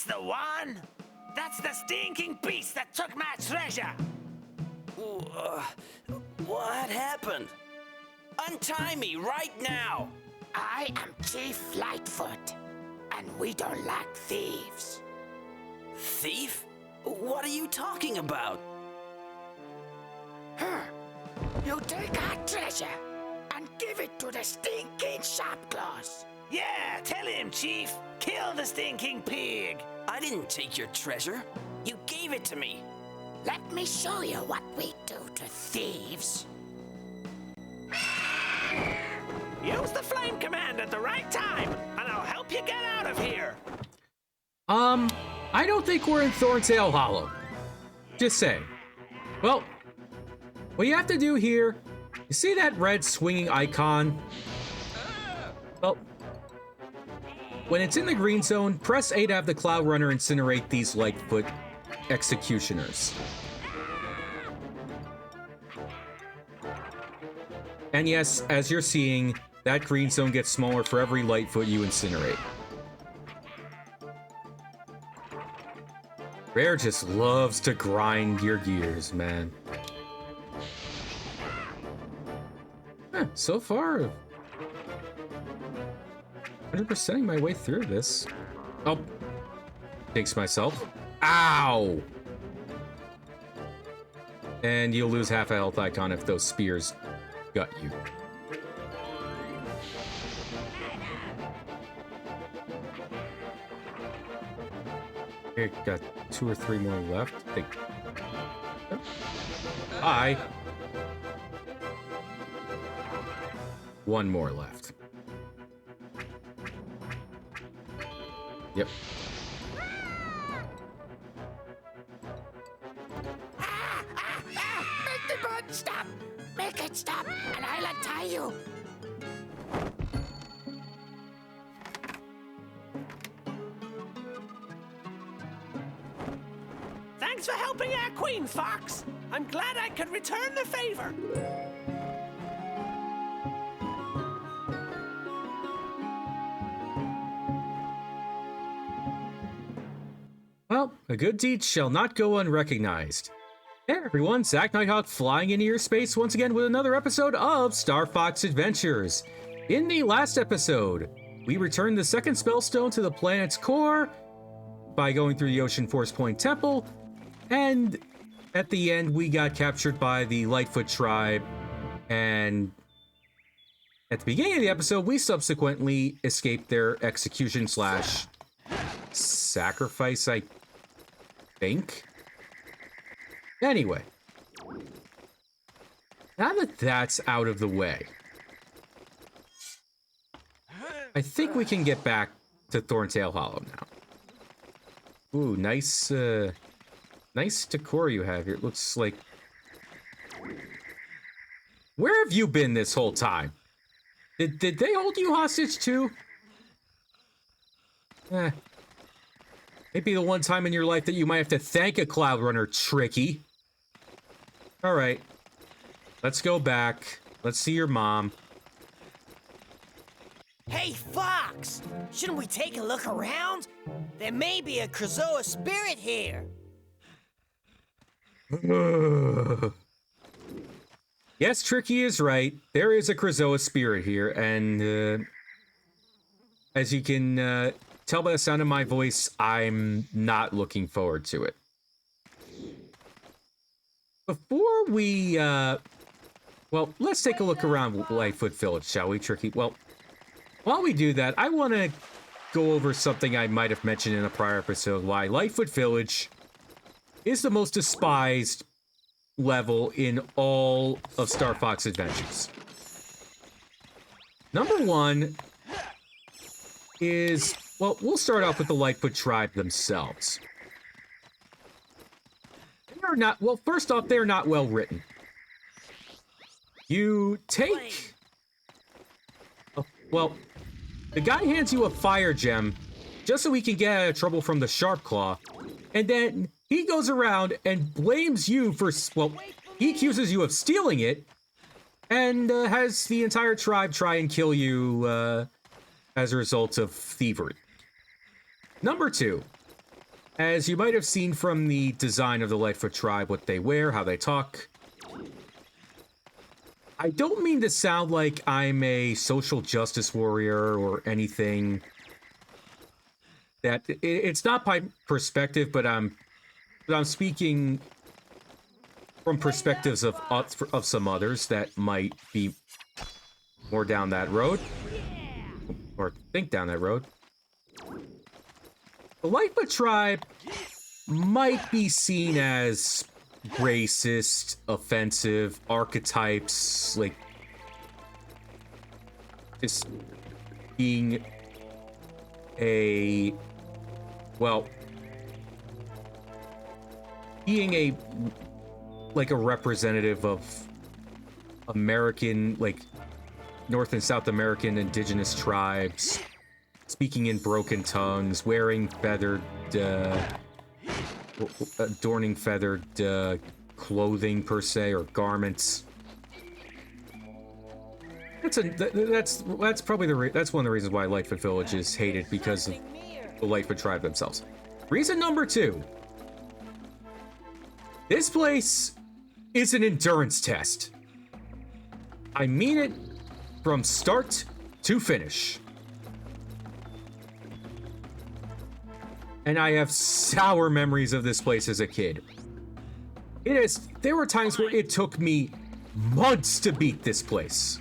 That's the one! That's the stinking beast that took my treasure! What happened? Untie me right now! I am Chief LightFoot, and we don't like thieves. Thief? What are you talking about? You take our treasure and give it to the stinking sharpclaws. Yeah, tell him, Chief. Kill the stinking pig. I didn't take your treasure. You gave it to me. Let me show you what we do to thieves. Use the flame command at the right time, and I'll help you get out of here. I don't think we're in Thorntail Hollow. Just saying. Well, what you have to do here, you see that red swinging icon? Well, when it's in the green zone, press A to have the Cloud Runner incinerate these Lightfoot executioners. And yes, as you're seeing, that green zone gets smaller for every Lightfoot you incinerate. Rare just loves to grind your gears, man. So far, 100%ing my way through this. Oh, jinx myself. Ow! And you'll lose half a health icon if those spears gut you. Okay, got 2 or 3 more left. Bye. 1 more left. Yep. Make the bird stop! Make it stop, and I'll untie you. Thanks for helping our queen, Fox. I'm glad I could return the favor. Well, a good deed shall not go unrecognized. Hey everyone, Zach Nighthawk flying into your space once again with another episode of Star Fox Adventures. In the last episode, we returned the second spellstone to the planet's core by going through the Ocean Force Point Temple, and at the end we got captured by the Lightfoot tribe, and at the beginning of the episode we subsequently escaped their execution slash sacrifice, I think. Anyway, now that that's out of the way, I think we can get back to Thorntail Hollow now. Ooh, nice, nice decor you have here. It looks like... Where have you been this whole time? Did they hold you hostage too? Maybe the one time in your life that you might have to thank a Cloud Runner, Tricky. All right, let's go back. Let's see your mom. Hey, Fox! Shouldn't we take a look around? There may be a Krazoa Spirit here. Yes, Tricky is right. There is a Krazoa Spirit here, and as you can tell by the sound of my voice, I'm not looking forward to it. Before we, well, let's take a look around LightFoot Village, shall we, Tricky? Well, while we do that, I want to go over something I might have mentioned in a prior episode, why LightFoot Village is the most despised level in all of Star Fox Adventures. Number 1 is, well, we'll start off with the Lightfoot tribe themselves. They're not, well, first off, they're not well written. You take, well, the guy hands you a fire gem just so he can get out of trouble from the Sharp Claw, and then he goes around and blames you for, well, he accuses you of stealing it, and has the entire tribe try and kill you as a result of thievery. Number 2, As you might have seen from the design of the Lightfoot tribe, what they wear, how they talk. I don't mean to sound like I'm a social justice warrior or anything. It's not my perspective, but I'm speaking from perspectives of some others that might be more down that road, or think down that road. The Lightfoot tribe might be seen as racist, offensive, archetypes, like just being a, well, being a, like a representative of American, like North and South American indigenous tribes, speaking in broken tongues, wearing feathered, adorning feathered clothing per se, or garments. That's probably that's one of the reasons why Lightfoot Village is hated, because of the Lightfoot tribe themselves. Reason number 2. This place is an endurance test. I mean it from start to finish. And I have sour memories of this place as a kid. There were times where it took me months to beat this place.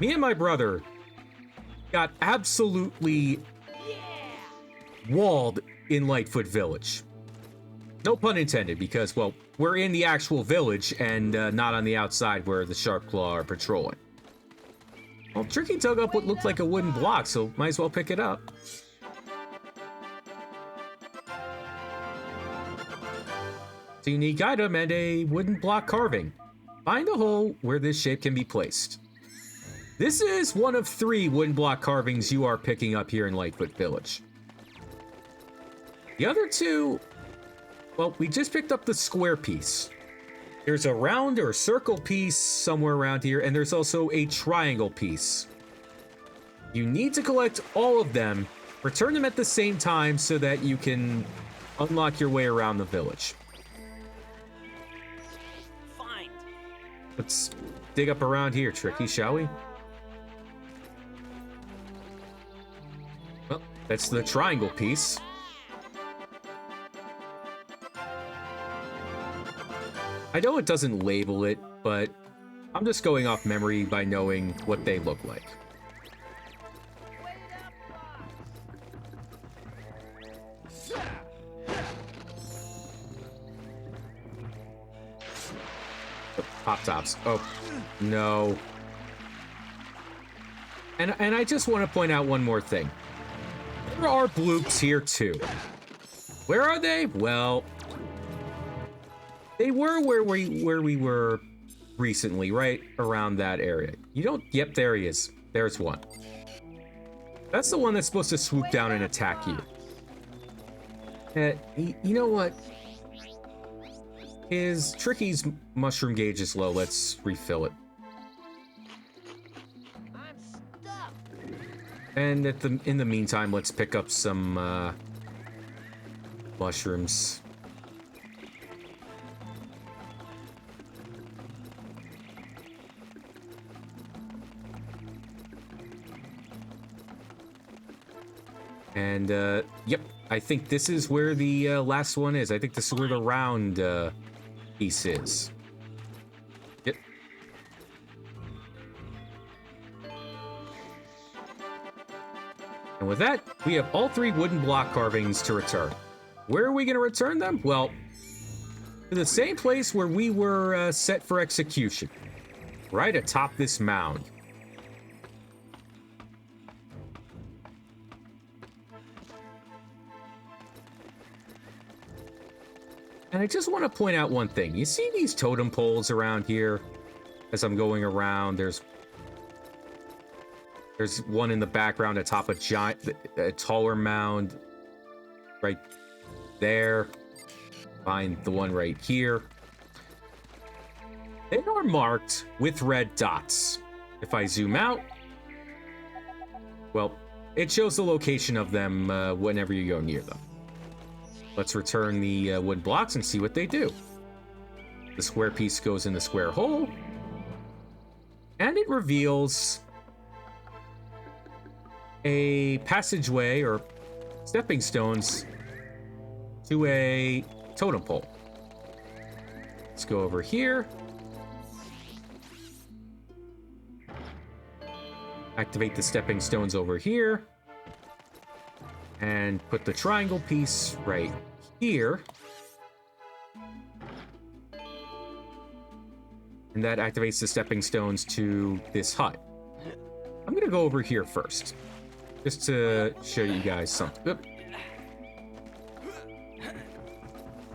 Me and my brother got absolutely walled in Lightfoot Village. No pun intended, because, well, we're in the actual village and not on the outside where the Sharpclaw are patrolling. Well, Tricky dug up what looked like a wooden block, so might as well pick it up. It's a unique item and a wooden block carving. Find a hole where this shape can be placed. This is one of 3 wooden block carvings you are picking up here in Lightfoot Village. The other 2, well, we just picked up the square piece. There's a round or circle piece somewhere around here, and there's also a triangle piece. You need to collect all of them, return them at the same time so that you can unlock your way around the village. Fine. Let's dig up around here, Tricky, shall we? Well, that's the triangle piece. I know it doesn't label it, but I'm just going off memory by knowing what they look like. Oh, pop tops. Oh, no. And I just want to point out one more thing. There are bloops here too. Where are they? Well, they were where we were recently, right around that area. You don't. Yep, there he is. There's one. That's the one that's supposed to swoop down and attack you. You know what? His Tricky's mushroom gauge is low. Let's refill it. I'm stuck. And in the meantime, let's pick up some mushrooms. And, yep, I think this is where the last one is. I think this is where the round piece is. Yep. And with that, we have all 3 wooden block carvings to return. Where are we going to return them? Well, to the same place where we were set for execution. Right atop this mound. And I just want to point out one thing. You see these totem poles around here as I'm going around? There's one in the background atop a taller mound right there. Find the one right here. They are marked with red dots. If I zoom out, well, it shows the location of them whenever you go near them. Let's return the wood blocks and see what they do. The square piece goes in the square hole, and it reveals a passageway or stepping stones to a totem pole. Let's go over here. Activate the stepping stones over here. And put the triangle piece right here. And that activates the stepping stones to this hut. I'm gonna go over here first, just to show you guys something. Oop.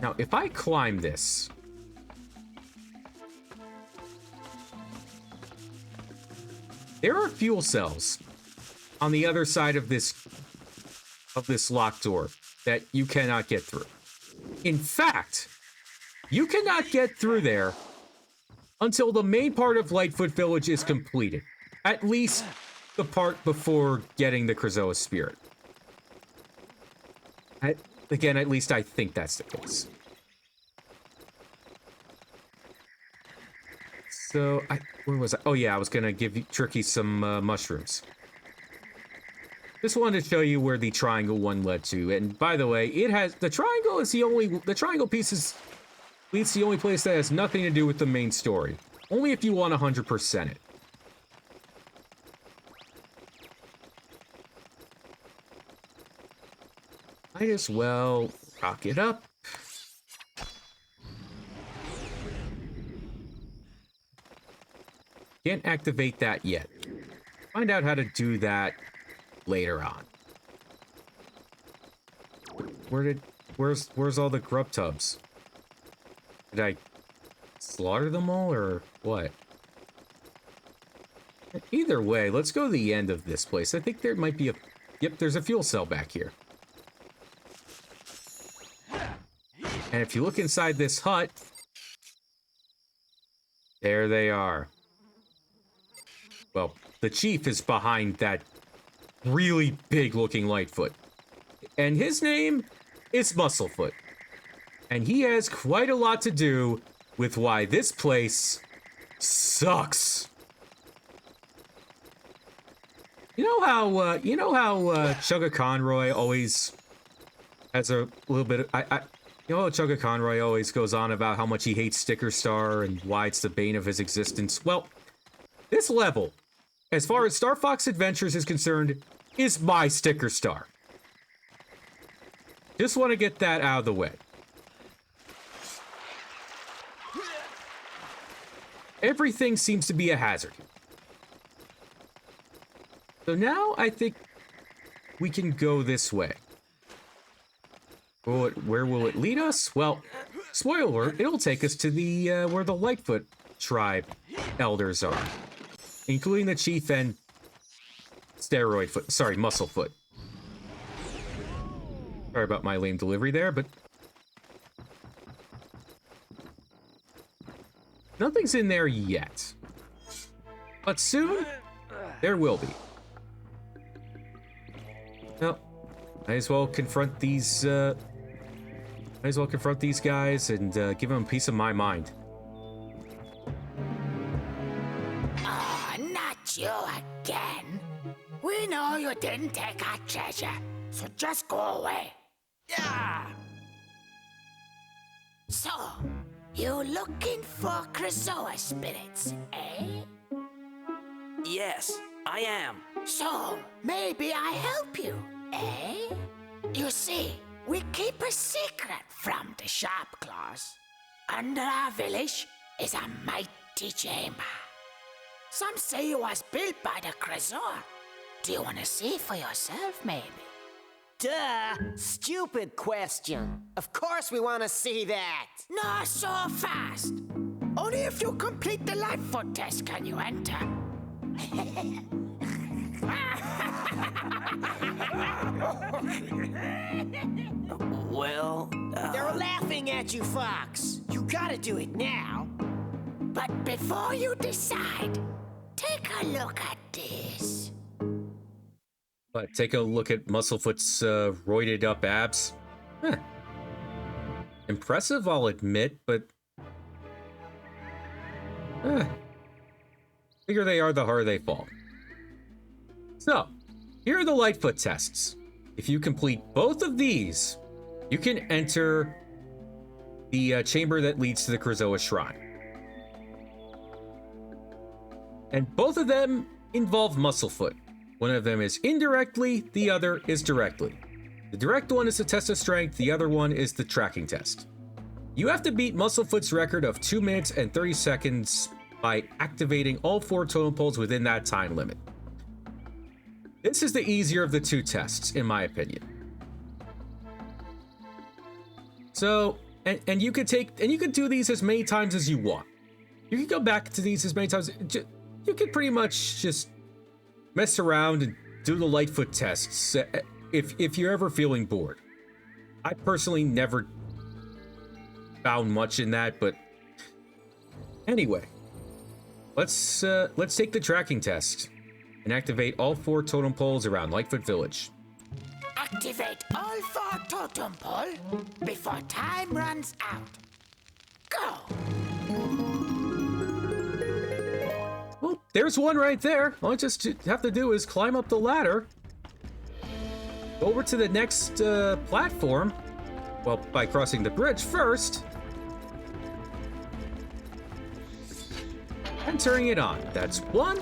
Now, if I climb this, there are fuel cells on the other side of this locked door that you cannot get through. In fact, you cannot get through there until the main part of LightFoot Village is completed. At least the part before getting the Krazoa Spirit. Again, at least I think that's the case. So, where was I? Oh yeah, I was gonna give Tricky some mushrooms. Just wanted to show you where the triangle one led to. And by the way, it has, the triangle piece leads to the only place that has nothing to do with the main story. Only if you want 100% it. Might as well rock it up. Can't activate that yet. Find out how to do that later on. Where's all the grub tubs? Did I slaughter them all or what? Either way, let's go to the end of this place. I think there might be yep, there's a fuel cell back here. And if you look inside this hut, there they are. Well, the chief is behind that really big looking Lightfoot. And his name is Musclefoot. And he has quite a lot to do with why this place sucks. You know how Chugga Conroy always has a little bit of, you know how Chugga Conroy always goes on about how much he hates Sticker Star and why it's the bane of his existence? Well, this level, as far as Star Fox Adventures is concerned, is my Sticker Star. Just want to get that out of the way. Everything seems to be a hazard. So now I think we can go this way. Where will it lead us? Well, spoiler alert, it'll take us to the where the Lightfoot tribe elders are, including the chief and Musclefoot. Sorry about my lame delivery there, but nothing's in there yet. But soon, there will be. Well, might as well confront these guys and give them a piece of my mind. Oh, not you again. We know you didn't take our treasure, so just go away. Yeah. So, you looking for Krazoa spirits, eh? Yes, I am. So, maybe I help you, eh? You see, we keep a secret from the sharp claws. Under our village is a mighty chamber. Some say it was built by the Krazoa. Do you want to see for yourself, maybe? Duh! Stupid question. Of course we want to see that. Not so fast. Only if you complete the LightFoot test can you enter. Well, They're laughing at you, Fox. You gotta do it now. But before you decide, take a look at this. But take a look at Musclefoot's roided up abs. Huh. impressive, I'll admit, but bigger they are, the harder they fall. So, here are the Lightfoot tests. If you complete both of these, you can enter the chamber that leads to the Krazoa Shrine. And both of them involve Musclefoot. One of them is indirectly, the other is directly. The direct one is the test of strength, the other one is the tracking test. You have to beat Musclefoot's record of 2 minutes and 30 seconds by activating all 4 totem poles within that time limit. This is the easier of the 2 tests, in my opinion. So, and you could do these as many times as you want. You can go back to these as many times. You could pretty much just mess around and do the Lightfoot tests if you're ever feeling bored. I personally never found much in that, but anyway, let's take the tracking test and activate all 4 totem poles around LightFoot Village. Activate all 4 totem pole before time runs out. Go! Well, there's one right there. All I just have to do is climb up the ladder, go over to the next platform, well, by crossing the bridge first, and turning it on. That's 1,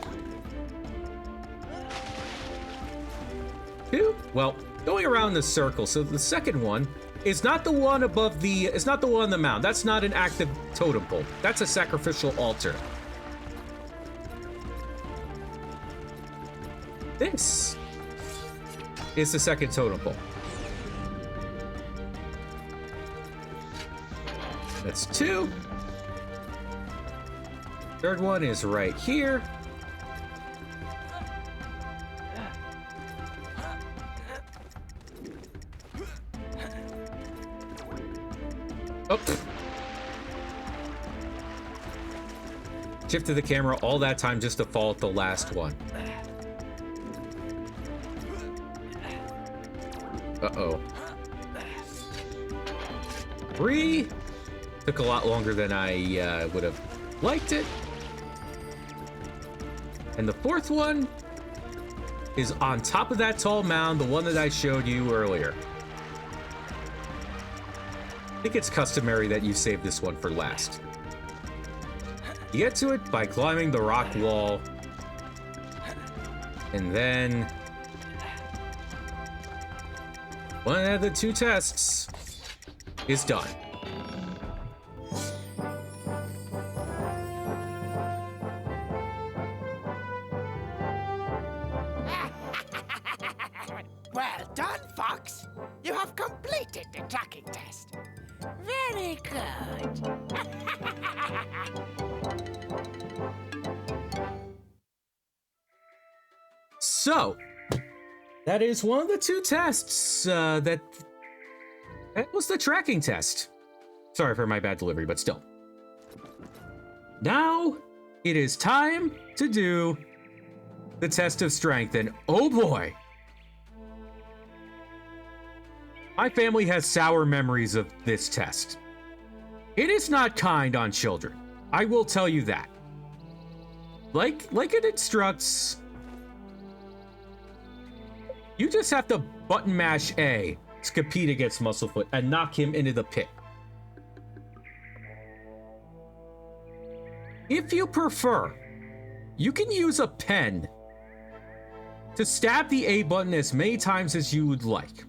2, well, going around the circle. So the second one is not the one above the, it's not the one on the mound. That's not an active totem pole. That's a sacrificial altar. This is the second totem pole. That's 2. Third one is right here. Oh. Shifted the camera all that time just to fall at the last one. Uh-oh. 3 took a lot longer than I would have liked it. And the 4th one is on top of that tall mound, the one that I showed you earlier. I think it's customary that you save this one for last. You get to it by climbing the rock wall, and then one of the 2 tests is done. Well done, Fox. You have completed the tracking test. Very good. So, that is one of the 2 tests that was the tracking test. Sorry for my bad delivery, but still. Now, it is time to do the test of strength, and oh boy! My family has sour memories of this test. It is not kind on children. I will tell you that. Like it instructs, you just have to button mash A to compete against Musclefoot and knock him into the pit. If you prefer, you can use a pen to stab the A button as many times as you would like.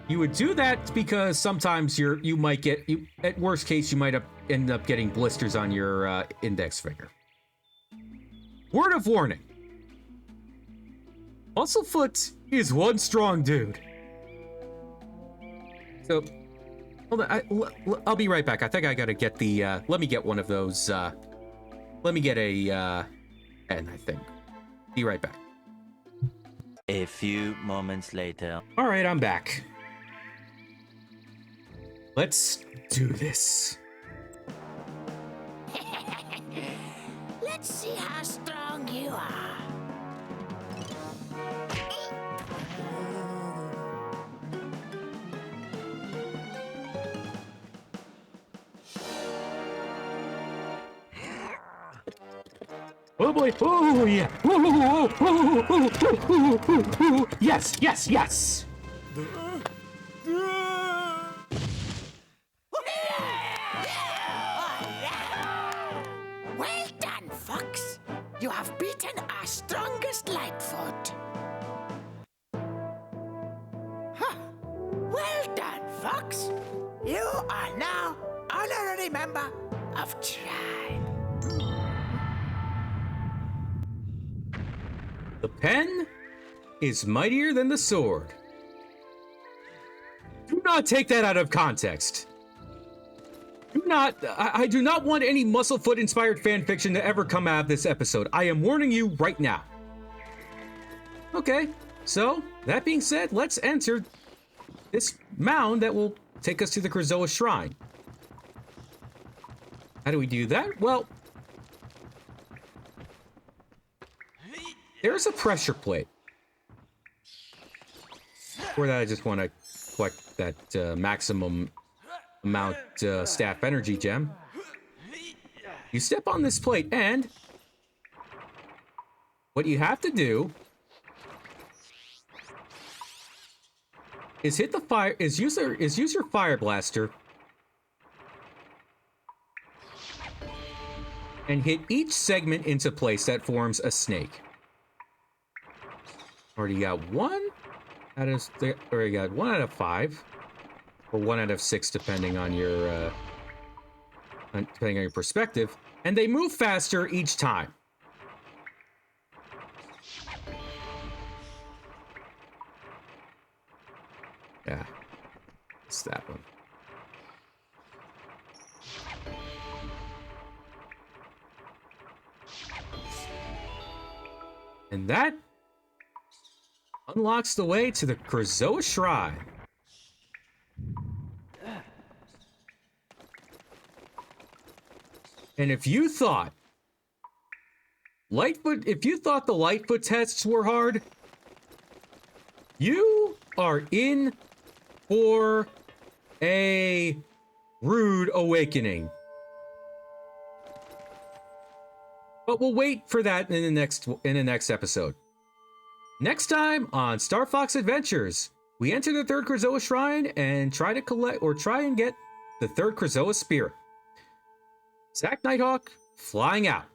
You would do that because sometimes you might get, at worst case, you might end up getting blisters on your index finger. Word of warning. Musclefoot is one strong dude. So, hold on, I'll be right back. I think I gotta get the, let me get one of those, let me get a pen, I think. Be right back. A few moments later. All right, I'm back. Let's do this. Let's see how strong you are. Oh boy! Oh yeah! Oh, yes! Yes! Yes! Well done, Fox. You have beaten our strongest Lightfoot. Huh. Well done, Fox. You are now honorary member of Tribe. The pen is mightier than the sword. Do not take that out of context. I do not want any Musclefoot inspired fan fiction to ever come out of this episode. I am warning you right now. Okay, so that being said, let's enter this mound that will take us to the Krazoa Shrine. How do we do that? Well, there's a pressure plate. For that, I just want to collect that maximum amount staff energy gem. You step on this plate, and what you have to do is hit the fire. Use your fire blaster and hit each segment into place that forms a snake. Already got one out of. Already got 1 out of 5. Or 1 out of 6, depending on your perspective, and they move faster each time. Yeah, it's that one. And that unlocks the way to the Krazoa Shrine. And if you thought the Lightfoot tests were hard, you are in for a rude awakening. But we'll wait for that in the next episode. Next time on Star Fox Adventures, we enter the 3rd Krazoa Shrine and try and get the 3rd Krazoa Spirit. Zack Nighthawk, flying out.